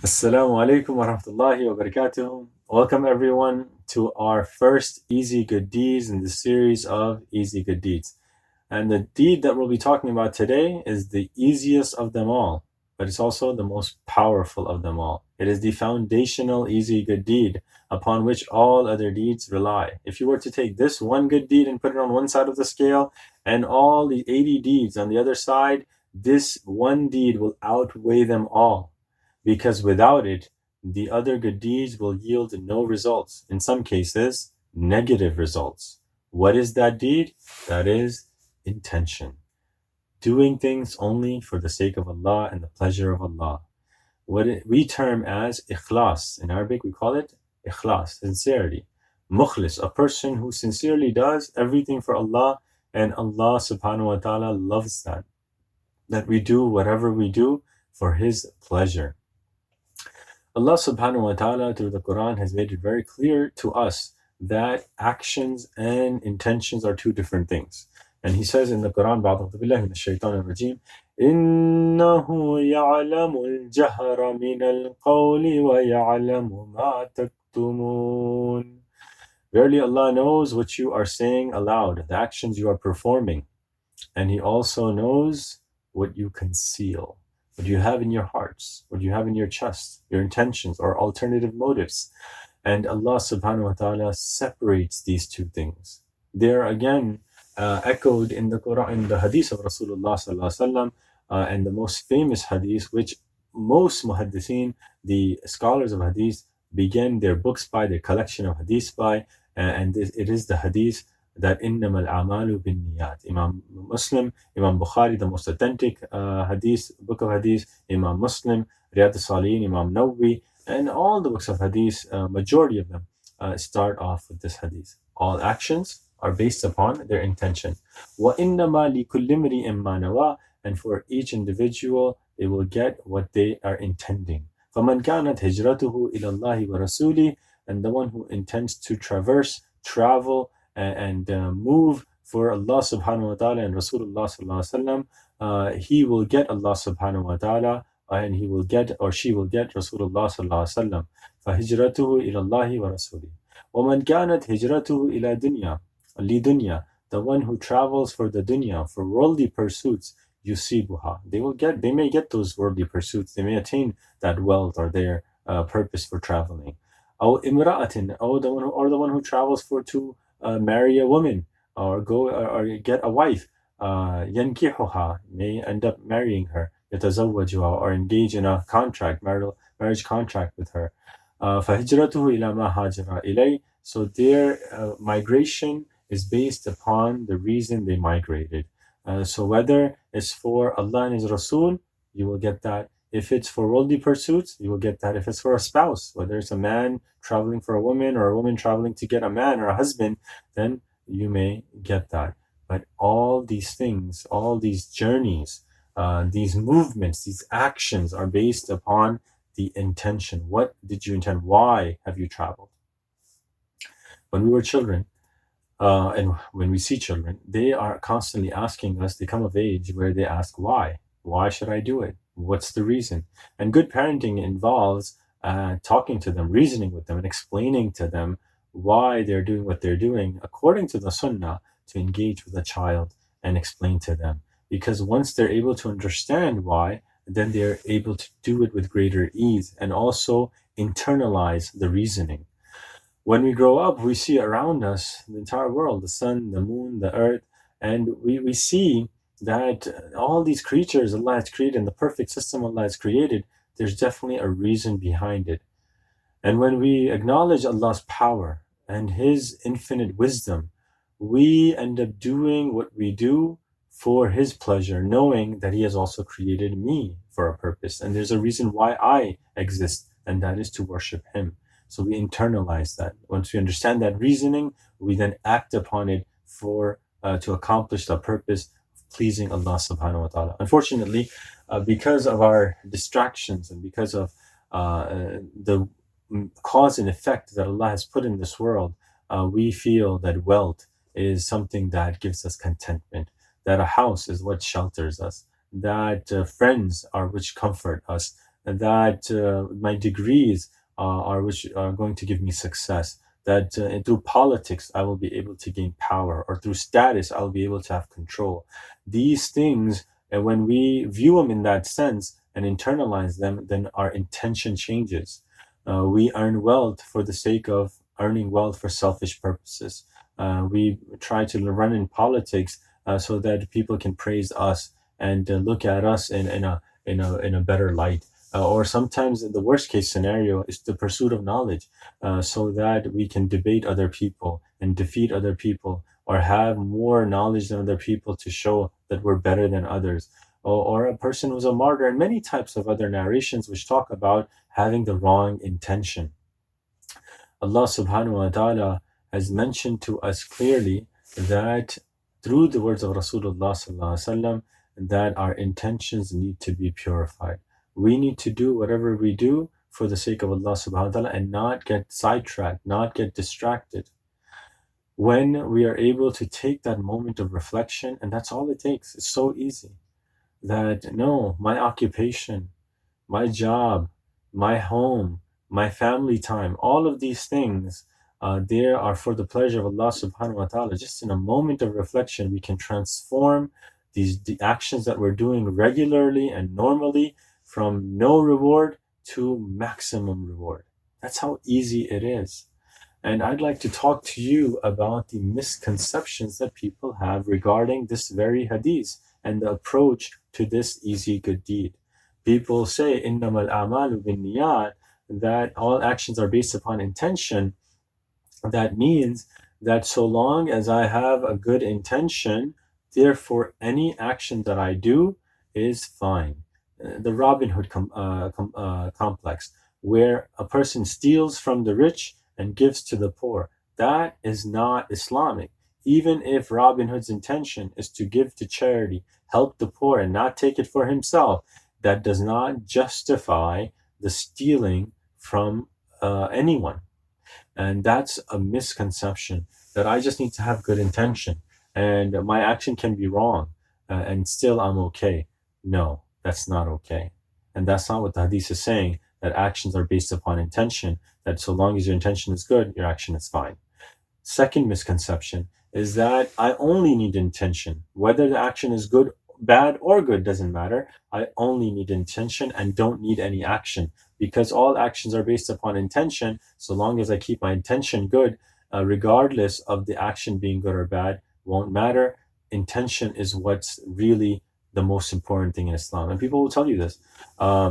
Assalamu alaikum wa rahmatullahi wa barakatuh. Welcome everyone to our first Easy Good Deeds in the series of Easy Good Deeds. And the deed that we'll be talking about today is the easiest of them all, but it's also the most powerful of them all. It is the foundational easy good deed upon which all other deeds rely. If you were to take this one good deed and put it on one side of the scale and all the 80 deeds on the other side, this one deed will outweigh them all, because without it, the other good deeds will yield no results. In some cases, negative results. What is that deed? That is intention. Doing things only for the sake of Allah and the pleasure of Allah. What we term as ikhlas. In Arabic, we call it ikhlas, sincerity. Mukhlis, a person who sincerely does everything for Allah, and Allah subhanahu wa ta'ala loves that. That we do whatever we do for His pleasure. Allah subhanahu wa ta'ala through the Quran has made it very clear to us that actions and intentions are two different things. And He says in the Quran, بَعْضُ بِاللَّهِ مِنَ الشَّيْطَانِ الرَّجِيمِ إِنَّهُ يَعْلَمُ الْجَهْرَ مِنَ الْقَوْلِ وَيَعْلَمُ مَا تَكْتُمُونَ. Verily Allah knows what you are saying aloud, the actions you are performing. And He also knows what you conceal, what you have in your hearts, what you have in your chest, your intentions or alternative motives. And Allah subhanahu wa ta'ala separates these two things. They are again echoed in the Quran, in the hadith of Rasulullah sallallahu alaihi wasallam, and the most famous hadith, which most muhaddithin, the scholars of hadith, begin their books by, their collection of hadith by, and it is the hadith that إِنَّمَا الْأَعْمَالُ بِالنِّيَّاتِ. Imam Muslim, Imam Bukhari, the most authentic hadith, book of hadith, Imam Muslim, Riyadh al-Salihin, Imam Nawawi, and all the books of hadith, majority of them start off with this hadith. All actions are based upon their intention. وَإِنَّمَا لِكُلِّ امْرِئٍ مَّا نَوَىٰ. And for each individual, they will get what they are intending. فَمَنْ كَانَتْ هِجْرَتُهُ إِلَى اللَّهِ وَرَسُولِهِ. And the one who intends to travel, and move for Allah subhanahu wa ta'ala and Rasulullah sallallahu alaihi wasallam, he will get Allah subhanahu wa ta'ala, and he will get, or she will get, Rasulullah sallallahu alaihi wasallam. فَهِجْرَتُهُ إِلَى اللَّهِ وَرَسُولِهِ. وَمَنْ كَانَتْ هِجْرَتُهُ إِلَى دُنْيَا لِدُنْيَا. The one who travels for the dunya, for worldly pursuits, yusibuha. They may get those worldly pursuits. They may attain that wealth or their purpose for traveling. أو امرأة, or the one who travels to marry a woman, or go or get a wife. ينكحها, may end up marrying her. يتزوجها, or engage in a marriage contract with her. فهجرته إلى ما هاجر إليه. So their migration is based upon the reason they migrated. So whether it's for Allah and His Rasul, you will get that. If it's for worldly pursuits, you will get that. If it's for a spouse, whether it's a man traveling for a woman or a woman traveling to get a man or a husband, then you may get that. But all these things, all these journeys, these movements, these actions are based upon the intention. What did you intend? Why have you traveled? When we were children, and when we see children, they are constantly asking us, they come of age where they ask, why? Why should I do it? What's the reason? And good parenting involves talking to them, reasoning with them, and explaining to them why they're doing what they're doing according to the sunnah, to engage with a child and explain to them. Because once they're able to understand why, then they're able to do it with greater ease and also internalize the reasoning. When we grow up, we see around us the entire world, the sun, the moon, the earth, and we see that all these creatures Allah has created, and the perfect system Allah has created, there's definitely a reason behind it. And when we acknowledge Allah's power and His infinite wisdom, we end up doing what we do for His pleasure, knowing that He has also created me for a purpose. And there's a reason why I exist, and that is to worship Him. So we internalize that. Once we understand that reasoning, we then act upon it to accomplish the purpose of pleasing Allah subhanahu wa ta'ala. Unfortunately, because of our distractions and because of the cause and effect that Allah has put in this world, we feel that wealth is something that gives us contentment, that a house is what shelters us, that friends are which comfort us, that my degrees are which are going to give me success, that through politics I will be able to gain power, or through status I will be able to have control. These things, and when we view them in that sense and internalize them, then our intention changes. We earn wealth for the sake of earning wealth for selfish purposes. We try to run in politics so that people can praise us and look at us in a better light. Or sometimes the worst case scenario is the pursuit of knowledge, so that we can debate other people and defeat other people, or have more knowledge than other people to show that we're better than others. Or a person who's a martyr, and many types of other narrations which talk about having the wrong intention. Allah subhanahu wa ta'ala has mentioned to us clearly that through the words of Rasulullah sallallahu alaihi wasallam, that our intentions need to be purified. We need to do whatever we do for the sake of Allah subhanahu wa ta'ala and not get sidetracked, not get distracted. When we are able to take that moment of reflection, and that's all it takes, it's so easy, that no, my occupation, my job, my home, my family time, all of these things, they are for the pleasure of Allah subhanahu wa ta'ala. Just in a moment of reflection, we can transform the actions that we're doing regularly and normally from no reward to maximum reward. That's how easy it is. And I'd like to talk to you about the misconceptions that people have regarding this very hadith and the approach to this easy good deed. People say, إِنَّمَا الْأَعْمَالُ بِالنِّيَّاتِ, that all actions are based upon intention. That means that so long as I have a good intention, therefore any action that I do is fine. The Robin Hood complex, where a person steals from the rich and gives to the poor, that is not Islamic. Even if Robin Hood's intention is to give to charity, help the poor, and not take it for himself, that does not justify the stealing from anyone. And that's a misconception, that I just need to have good intention and my action can be wrong and still I'm okay. No, that's not okay. And that's not what the hadith is saying, that actions are based upon intention, that so long as your intention is good, your action is fine. Second misconception is that I only need intention. Whether the action is good, bad, or good doesn't matter. I only need intention and don't need any action, because all actions are based upon intention. So long as I keep my intention good, regardless of the action being good or bad, won't matter. Intention is what's really the most important thing in Islam, and people will tell you this. I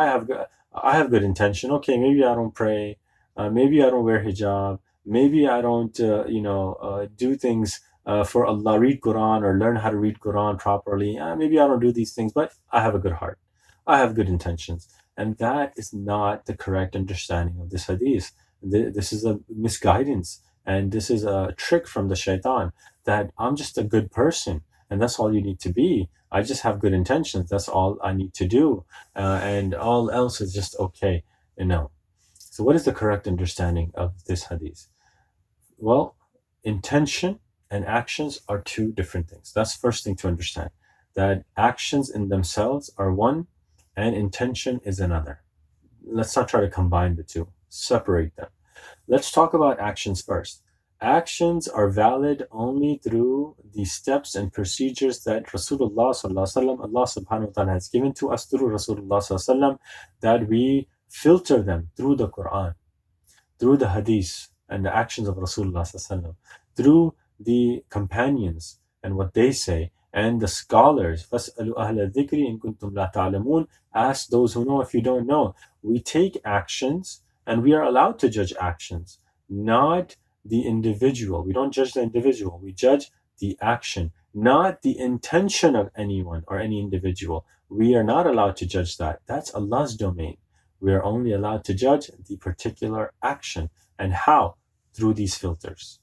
have good intention. Okay, maybe I don't pray. Maybe I don't wear hijab. Maybe I don't, do things for Allah, read Quran or learn how to read Quran properly. Maybe I don't do these things, but I have a good heart. I have good intentions. And that is not the correct understanding of this hadith. This is a misguidance, and this is a trick from the shaitan, that I'm just a good person and that's all you need to be. I just have good intentions. That's all I need to do. And all else is just okay. No. So what is the correct understanding of this hadith? Well, intention and actions are two different things. That's the first thing to understand, that actions in themselves are one and intention is another. Let's not try to combine the two, separate them. Let's talk about actions first. Actions are valid only through the steps and procedures that Rasulullah sallallahu alaihi wasallam, Allah subhanahu wa ta'ala has given to us through Rasulullah sallallahu alaihi wasallam, that we filter them through the Quran, through the hadith and the actions of Rasulullah sallallahu alaihi wasallam, through the companions and what they say, and the scholars. فَاسْأَلُوا أَهْلَ الذِّكْرِ إِن كُنتُمْ لَا تَعْلَمُونَ. Ask those who know if you don't know. We take actions and we are allowed to judge actions, not the individual. We don't judge the individual. We judge the action, not the intention of anyone or any individual. We are not allowed to judge that. That's Allah's domain. We are only allowed to judge the particular action. And how? Through these filters.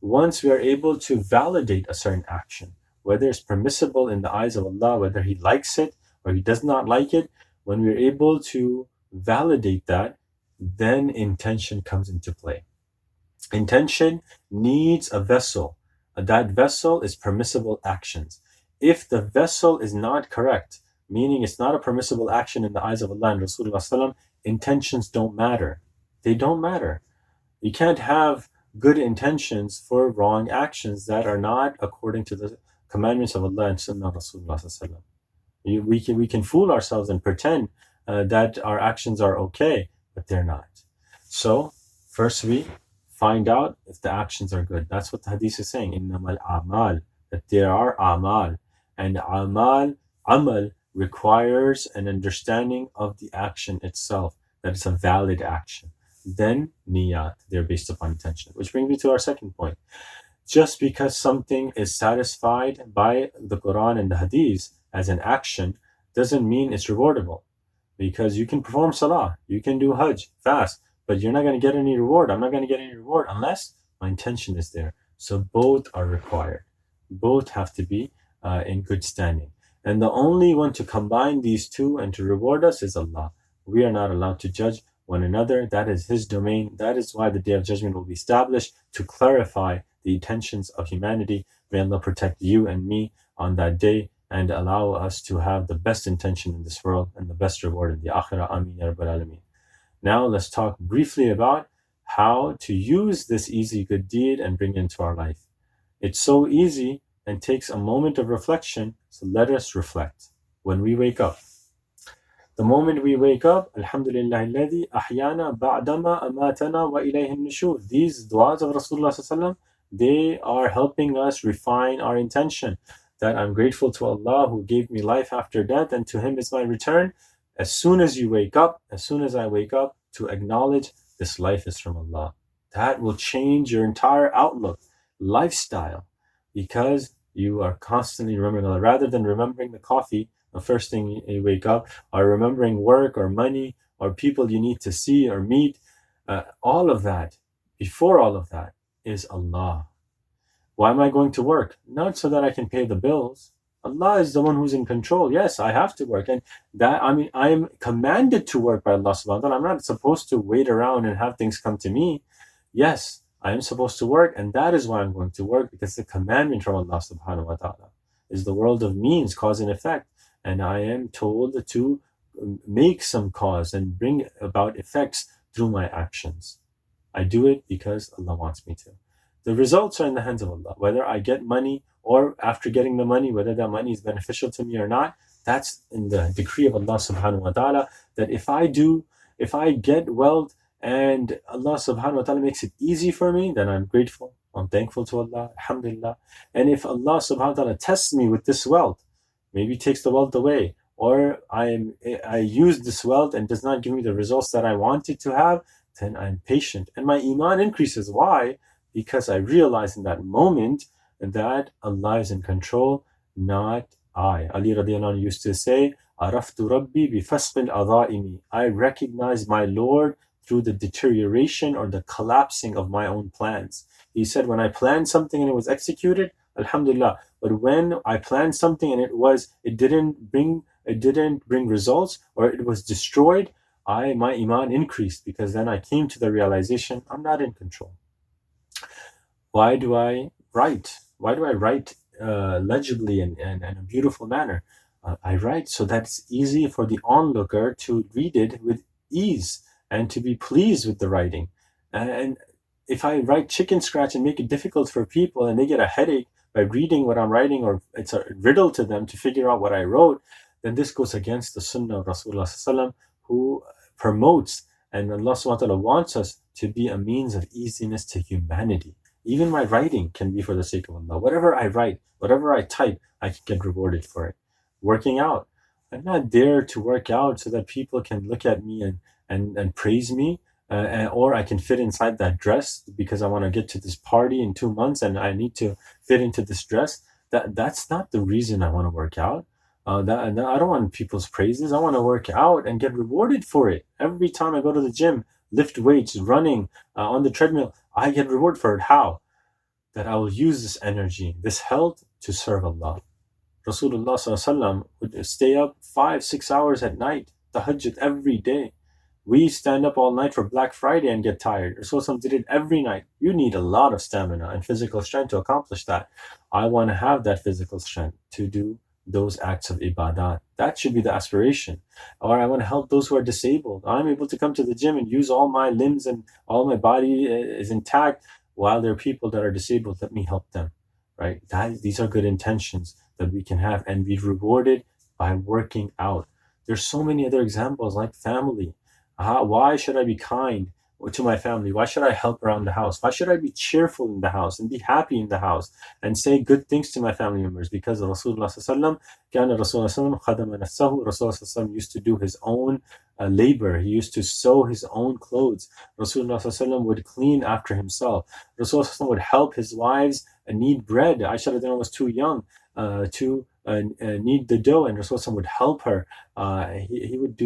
Once we are able to validate a certain action, whether it's permissible in the eyes of Allah, whether He likes it or He does not like it, when we're able to validate that, then intention comes into play. Intention needs a vessel. That vessel is permissible actions. If the vessel is not correct, meaning it's not a permissible action in the eyes of Allah and Rasulullah sallam. Intentions don't matter. They don't matter. You can't have good intentions for wrong actions that are not according to the commandments of Allah and Sunnah of Rasulullah sallam. We can fool ourselves and pretend that our actions are okay, but they're not. So first we find out if the actions are good. That's what the hadith is saying. Innamal a'mal, that there are amal, and amal requires an understanding of the action itself, that it's a valid action. Then niyat, they're based upon intention. Which brings me to our second point. Just because something is satisfied by the Quran and the Hadith as an action doesn't mean it's rewardable. Because you can perform salah, you can do hajj, fast, but you're not going to get any reward. I'm not going to get any reward unless my intention is there. So both are required. Both have to be in good standing. And the only one to combine these two and to reward us is Allah. We are not allowed to judge one another. That is His domain. That is why the Day of Judgment will be established, to clarify the intentions of humanity. May Allah protect you and me on that day and allow us to have the best intention in this world and the best reward in the akhirah. Ameen ya Rabbal Alameen. Now let's talk briefly about how to use this easy good deed and bring it into our life. It's so easy and takes a moment of reflection, so let us reflect. When we wake up, the moment we wake up, Alhamdulillah alladhi ahyana ba'dama amatana wa ilayhi nushur. These du'as of Rasulullah sallallahu alaihi wasallam, they are helping us refine our intention, that I'm grateful to Allah who gave me life after death, and to Him is my return. As soon as you wake up, as soon as I wake up, to acknowledge this life is from Allah. That will change your entire outlook, lifestyle, because you are constantly remembering Allah. Rather than remembering the coffee the first thing you wake up, or remembering work or money or people you need to see or meet, all of that, before all of that, is Allah. Why am I going to work? Not so that I can pay the bills. Allah is the one who's in control. Yes, I have to work. And that, I am commanded to work by Allah subhanahu wa ta'ala. I'm not supposed to wait around and have things come to me. Yes, I am supposed to work, and that is why I'm going to work, because the commandment from Allah subhanahu wa ta'ala is the world of means, cause and effect. And I am told to make some cause and bring about effects through my actions. I do it because Allah wants me to. The results are in the hands of Allah. Whether I get money, or after getting the money, whether that money is beneficial to me or not, that's in the decree of Allah subhanahu wa ta'ala. That if I get wealth and Allah subhanahu wa ta'ala makes it easy for me, then I'm grateful. I'm thankful to Allah, alhamdulillah. And if Allah subhanahu wa ta'ala tests me with this wealth, maybe takes the wealth away, or I use this wealth and does not give me the results that I wanted to have, then I'm patient. And my iman increases. Why? Because I realize in that moment that Allah is in control, not I. Ali radiallahu anhu used to say, Araftu Rabbi bifasqil adha'imi. I recognize my Lord through the deterioration or the collapsing of my own plans. He said, when I planned something and it was executed, alhamdulillah. But when I planned something and it didn't bring results, or it was destroyed, my iman increased, because then I came to the realization I'm not in control. Why do I write? Why do I write legibly and in a beautiful manner? I write so that it's easy for the onlooker to read it with ease and to be pleased with the writing. And if I write chicken scratch and make it difficult for people and they get a headache by reading what I'm writing, or it's a riddle to them to figure out what I wrote, then this goes against the sunnah of Rasulullah sallallahu alaihi wasallam, who promotes, and Allah subhanahu wa ta'ala wants us to be a means of easiness to humanity. Even my writing can be for the sake of Allah. Whatever I write, whatever I type, I can get rewarded for it. Working out. I'm not there to work out so that people can look at me and praise me, or I can fit inside that dress because I want to get to this party in 2 months and I need to fit into this dress. That's not the reason I want to work out. I don't want people's praises. I want to work out and get rewarded for it. Every time I go to the gym, lift weights, running on the treadmill, I get rewarded for it. How? That I will use this energy, this health, to serve Allah. Rasulullah ﷺ would stay up 5-6 hours at night, tahajjud every day. We stand up all night for Black Friday and get tired. Rasulullah did it every night. You need a lot of stamina and physical strength to accomplish that. I want to have that physical strength to do those acts of ibadat. That should be the aspiration. Or I want to help those who are disabled. I'm able to come to the gym and use all my limbs and all my body is intact while there are people that are disabled. Let me help them, right? These are good intentions that we can have and be rewarded by working out. There's so many other examples like family. Why should I be kind to my family? Why should I help around the house? Why should I be cheerful in the house and be happy in the house and say good things to my family members? Because Rasulullah sallallahu Rasulullah used to do his own labor. He used to sew his own clothes. Rasulullah sallallahu would clean after himself. Rasulullah sallallahu would help his wives knead bread. Aisha radiallahu was too young to knead the dough, and Rasulullah would help her. He would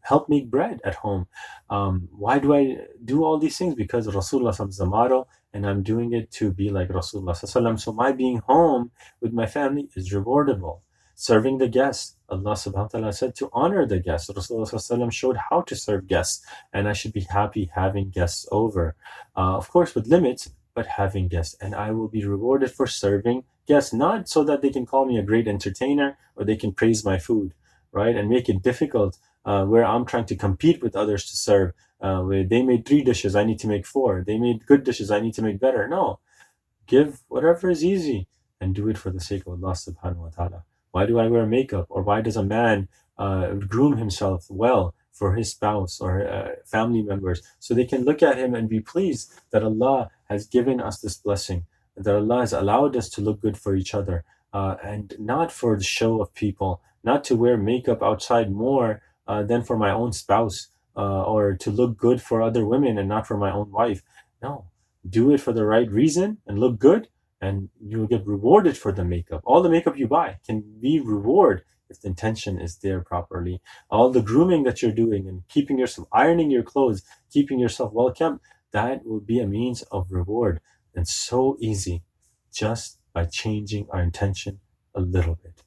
help make bread at home. Why do I do all these things? Because Rasulullah is the model, and I'm doing it to be like Rasulullah. So my being home with my family is rewardable. Serving the guests, Allah subhanahu wa ta'ala said to honor the guests. Rasulullah showed how to serve guests, and I should be happy having guests over. Of course, with limits, but having guests. And I will be rewarded for serving guests, not so that they can call me a great entertainer or they can praise my food, right? And make it difficult where I'm trying to compete with others to serve. Where they made 3 dishes, I need to make 4. They made good dishes, I need to make better. No, give whatever is easy and do it for the sake of Allah subhanahu wa ta'ala. Why do I wear makeup? Or why does a man groom himself well for his spouse or family members so they can look at him and be pleased that Allah has given us this blessing, that Allah has allowed us to look good for each other, and not for the show of people, not to wear makeup outside more than for my own spouse, or to look good for other women and not for my own wife. No, do it for the right reason and look good, and you'll get rewarded for the makeup. All the makeup you buy can be reward if the intention is there properly. All the grooming that you're doing and keeping yourself, ironing your clothes, keeping yourself well kept, that will be a means of reward. And so easy, just by changing our intention a little bit.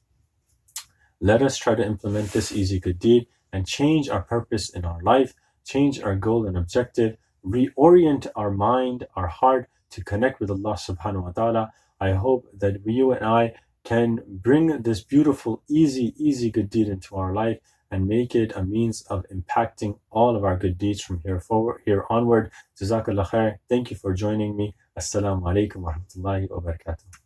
Let us try to implement this easy good deed and change our purpose in our life, change our goal and objective, reorient our mind, our heart to connect with Allah subhanahu wa ta'ala. I hope that you and I can bring this beautiful, easy good deed into our life and make it a means of impacting all of our good deeds from here onward. Jazakallah khair. Thank you for joining me. Assalamu alaikum wa rahmatullahi wa barakatuh.